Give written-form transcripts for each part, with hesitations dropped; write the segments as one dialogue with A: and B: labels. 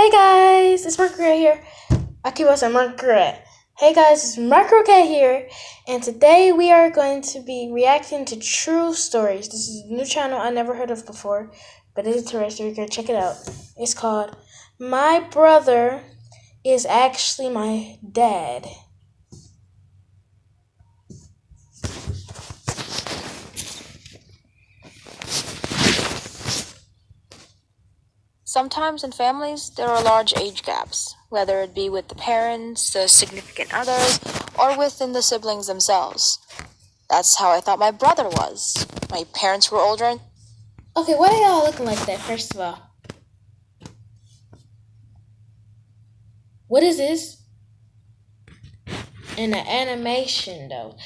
A: Hey guys, it's Margaret here. I keep on saying Margaret. Hey guys, it's Margaret here, and today we are going to be reacting to true stories. This is a new channel I never heard of before, but it's interesting. We're gonna check it out. It's called My Brother is Actually My Dad.
B: Sometimes in families, there are large age gaps, whether it be with the parents, the significant others, or within the siblings themselves. That's how I thought my brother was. My parents were older and
A: Okay, why are y'all looking like that, first of all? What is this? In the animation, though.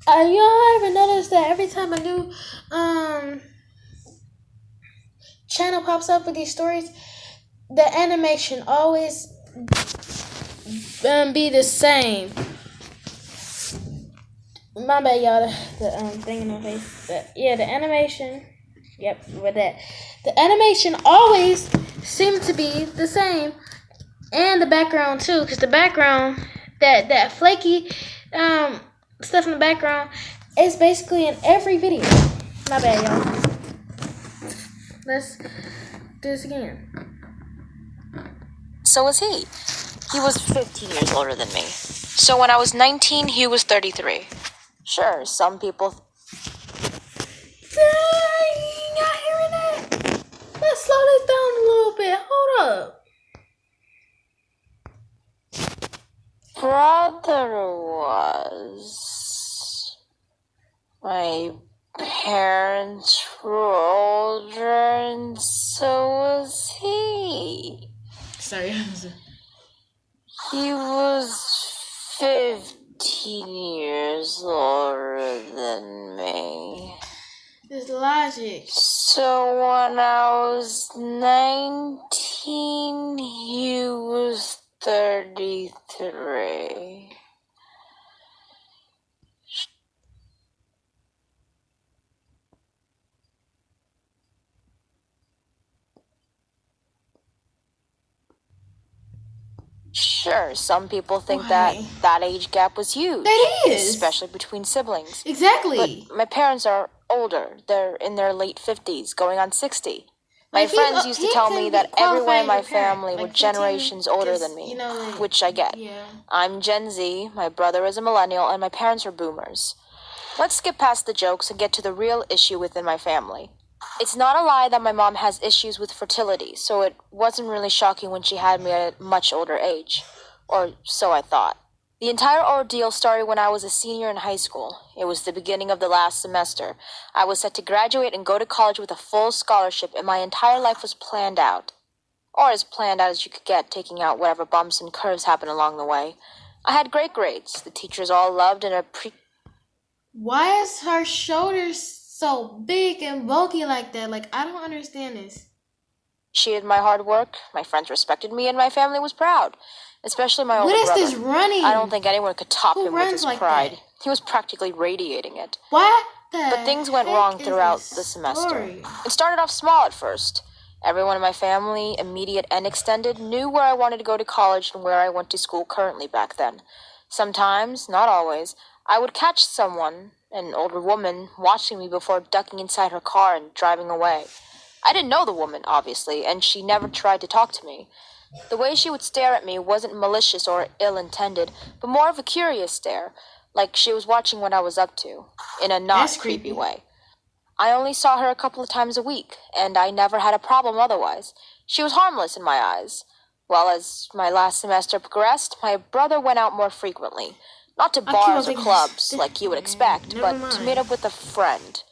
A: Y'all ever noticed that every time a new channel pops up with these stories, the animation always be the same. My bad, y'all. The thing in my face. The animation. Yep, with that. The animation always seems to be the same, and the background too, because the background, that flaky stuff in the background is basically in every video. My bad, y'all. Let's do this again.
B: so was he. He was 15 years older than me. So when I was 19, he was 33. Sure, some people...
A: Dang, y'all hearing that? Let's slow this down a little bit. Hold up.
B: Brother was... My parents were older, and so was he.
A: Sorry.
B: He was 15 years older than me.
A: It's logic.
B: So when I was 19, he was 33. Sure, some people think that age gap was huge.
A: That is.
B: Especially between siblings.
A: Exactly.
B: But my parents are older. They're in their late 50s, going on 60. My friends used to tell me that everyone in my family were generations older than me, which I get.
A: Yeah.
B: I'm Gen Z, my brother is a millennial, and my parents are boomers. Let's skip past the jokes and get to the real issue within my family. It's not a lie that my mom has issues with fertility, so it wasn't really shocking when she had me at a much older age. Or so I thought. The entire ordeal started when I was a senior in high school. It was the beginning of the last semester. I was set to graduate and go to college with a full scholarship, and my entire life was planned out. Or as planned out as you could get, taking out whatever bumps and curves happened along the way. I had great grades. The teachers all loved and
A: Why is her shoulders so big and bulky like that? Like, I don't understand this.
B: appreciated my hard work. My friends respected me, and my family was proud. Especially my older brother.
A: What is this running?
B: I don't think anyone could top him with his
A: like
B: pride.
A: that?
B: He was practically radiating it.
A: What
B: But things went wrong throughout the semester. It started off small at first. Everyone in my family, immediate and extended, knew where I wanted to go to college and where I went to school currently back then. Sometimes, not always, I would catch someone, an older woman, watching me before ducking inside her car and driving away. I didn't know the woman, obviously, and she never tried to talk to me. The way she would stare at me wasn't malicious or ill-intended, but more of a curious stare, like she was watching what I was up to, in a not creepy way. I only saw her a couple of times a week, and I never had a problem otherwise. She was harmless in my eyes. Well, as my last semester progressed, my brother went out more frequently. Not to bars or clubs, like you would expect, but to meet up with a friend.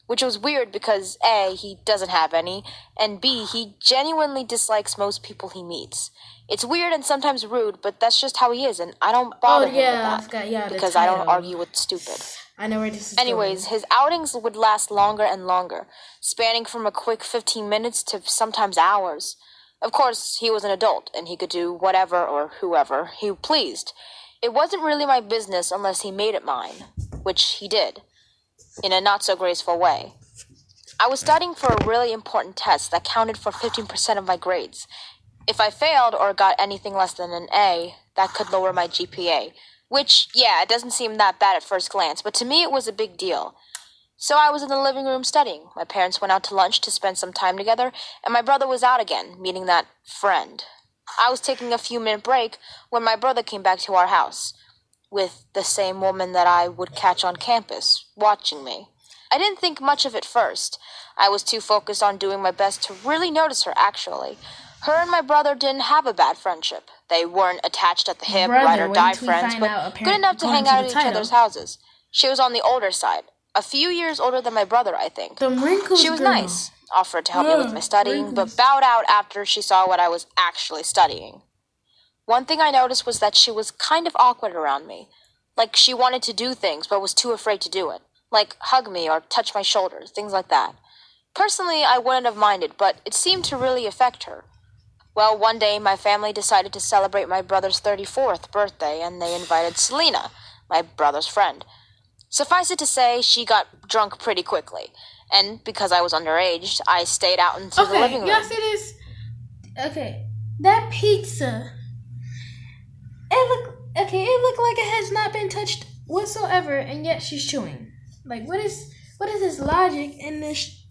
B: Which was weird because A, he doesn't have any, and B, he genuinely dislikes most people he meets. It's weird and sometimes rude, but that's just how he is, and I don't bother him with that, because I don't argue with stupid.
A: I know where this is
B: Anyways, his outings would last longer and longer, spanning from a quick 15 minutes to sometimes hours. Of course, he was an adult, and he could do whatever or whoever he pleased. It wasn't really my business unless he made it mine, which he did. In a not-so-graceful way. I was studying for a really important test that counted for 15% of my grades. If I failed or got anything less than an A, that could lower my GPA. Which, yeah, it doesn't seem that bad at first glance, but to me it was a big deal. So I was in the living room studying. My parents went out to lunch to spend some time together, and my brother was out again, meeting that friend. I was taking a few-minute break when my brother came back to our house, with the same woman that I would catch on campus, watching me. I didn't think much of it first. I was too focused on doing my best to really notice her, actually. Her and my brother didn't have a bad friendship. They weren't attached at the hip, ride or die friends, but good enough to hang out at each other's houses. She was on the older side. A few years older than my brother, I think. She was nice, offered to help me with my studying, but bowed out after she saw what I was actually studying. One thing I noticed was that she was kind of awkward around me. Like she wanted to do things, but was too afraid to do it. Like hug me or touch my shoulders, things like that. Personally, I wouldn't have minded, but it seemed to really affect her. Well, one day my family decided to celebrate my brother's 34th birthday, and they invited Selena, my brother's friend. Suffice it to say, she got drunk pretty quickly. And because I was underage, I stayed out into the living room.
A: Y'all see this? Okay. That pizza. It looked like it has not been touched whatsoever, and yet she's chewing. Like, what is this logic in this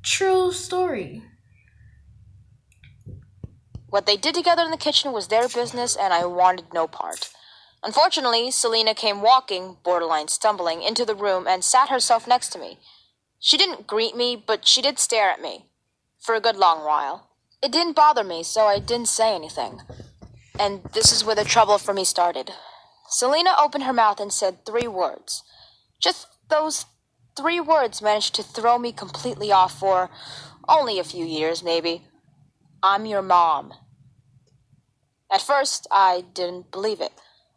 A: true story?
B: What they did together in the kitchen was their business, and I wanted no part. Unfortunately, Selena came walking, borderline stumbling, into the room and sat herself next to me. She didn't greet me, but she did stare at me. For a good long while. It didn't bother me, so I didn't say anything. And this is where the trouble for me started. Selena opened her mouth and said 3 words. Just those 3 words managed to throw me completely off for only a few years, maybe. I'm your mom. At first, I didn't believe it.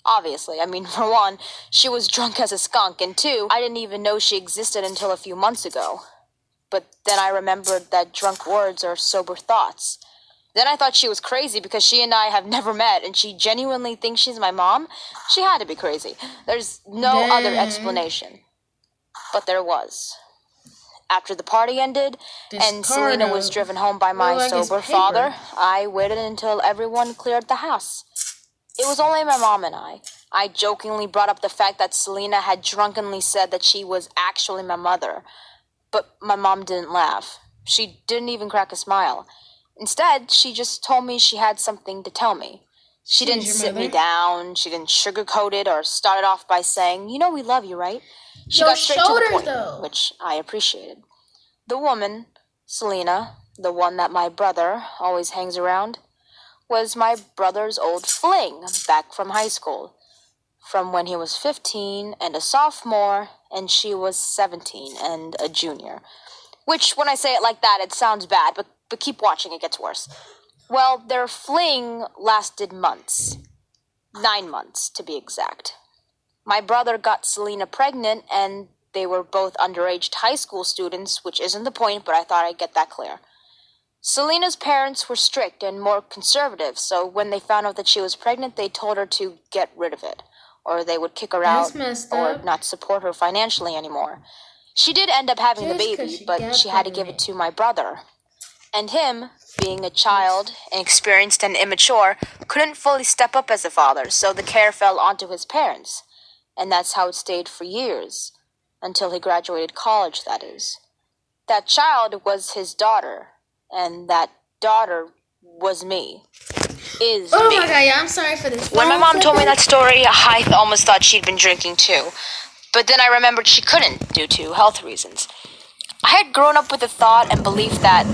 B: Obviously, I mean, for one, she was drunk as a skunk, and 2, I didn't even know she existed until a few months ago. But then I remembered that drunk words are sober thoughts. Then I thought she was crazy because she and I have never met, and she genuinely thinks she's my mom? She had to be crazy. There's no other explanation. But there was. After the party ended, and Selena was driven home by my sober father, I waited until everyone cleared the house. It was only my mom and I. I jokingly brought up the fact that Selena had drunkenly said that she was actually my mother. But my mom didn't laugh. She didn't even crack a smile. Instead, she just told me she had something to tell me. She didn't sit me down, she didn't sugarcoat it, or start it off by saying, "You know we love you, right?" She got straight to the point, which I appreciated. The woman, Selena, the one that my brother always hangs around, was my brother's old fling back from high school, from when he was 15 and a sophomore, and she was 17 and a junior. Which, when I say it like that, it sounds bad, but keep watching, it gets worse. Well, their fling lasted months. 9 months, to be exact. My brother got Selena pregnant, and they were both underage high school students, which isn't the point, but I thought I'd get that clear. Selena's parents were strict and more conservative, so when they found out that she was pregnant, they told her to get rid of it, or they would kick her out, or not support her financially anymore. She did end up having the baby, but she had to give it to my brother. And him, being a child, inexperienced and immature, couldn't fully step up as a father, so the care fell onto his parents. And that's how it stayed for years, until he graduated college, that is. That child was his daughter. And that daughter was me. Is me.
A: Oh my god, yeah, I'm sorry for this.
B: When my mom told me that story, I almost thought she'd been drinking too. But then I remembered she couldn't, due to health reasons. I had grown up with the thought and belief that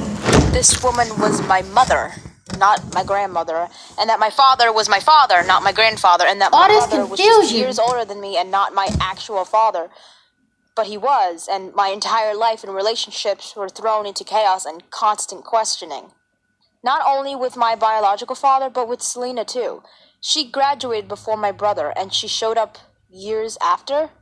B: this woman was my mother, not my grandmother, and that my father was my father, not my grandfather, and that my father was just years older than me and not my actual father. But he was, and my entire life and relationships were thrown into chaos and constant questioning. Not only with my biological father, but with Selena too. She graduated before my brother, and she showed up years after?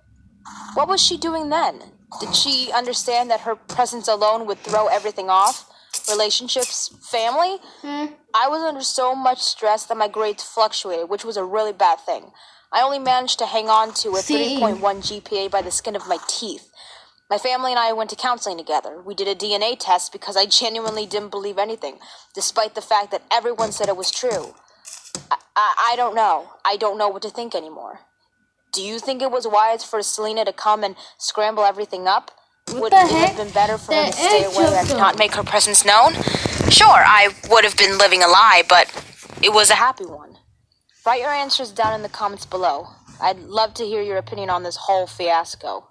B: What was she doing then? Did she understand that her presence alone would throw everything off? Relationships? Family? I was under so much stress that my grades fluctuated, which was a really bad thing. I only managed to hang on to a 3.1 GPA by the skin of my teeth. My family and I went to counseling together. We did a DNA test because I genuinely didn't believe anything, despite the fact that everyone said it was true. I don't know. I don't know what to think anymore. Do you think it was wise for Selena to come and scramble everything up? Would it have been better for her to stay away and not make her presence known? Sure, I would have been living a lie, but it was a happy one. Write your answers down in the comments below. I'd love to hear your opinion on this whole fiasco.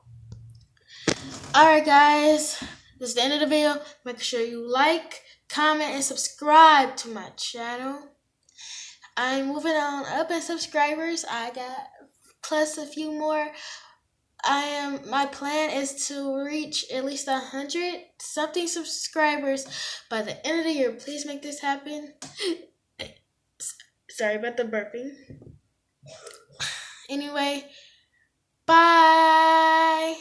A: Alright guys, this is the end of the video. Make sure you like, comment, and subscribe to my channel. I'm moving on up in subscribers. I got plus a few more. My plan is to reach at least 100 something subscribers by the end of the year. Please make this happen. Sorry about the burping. Anyway, bye.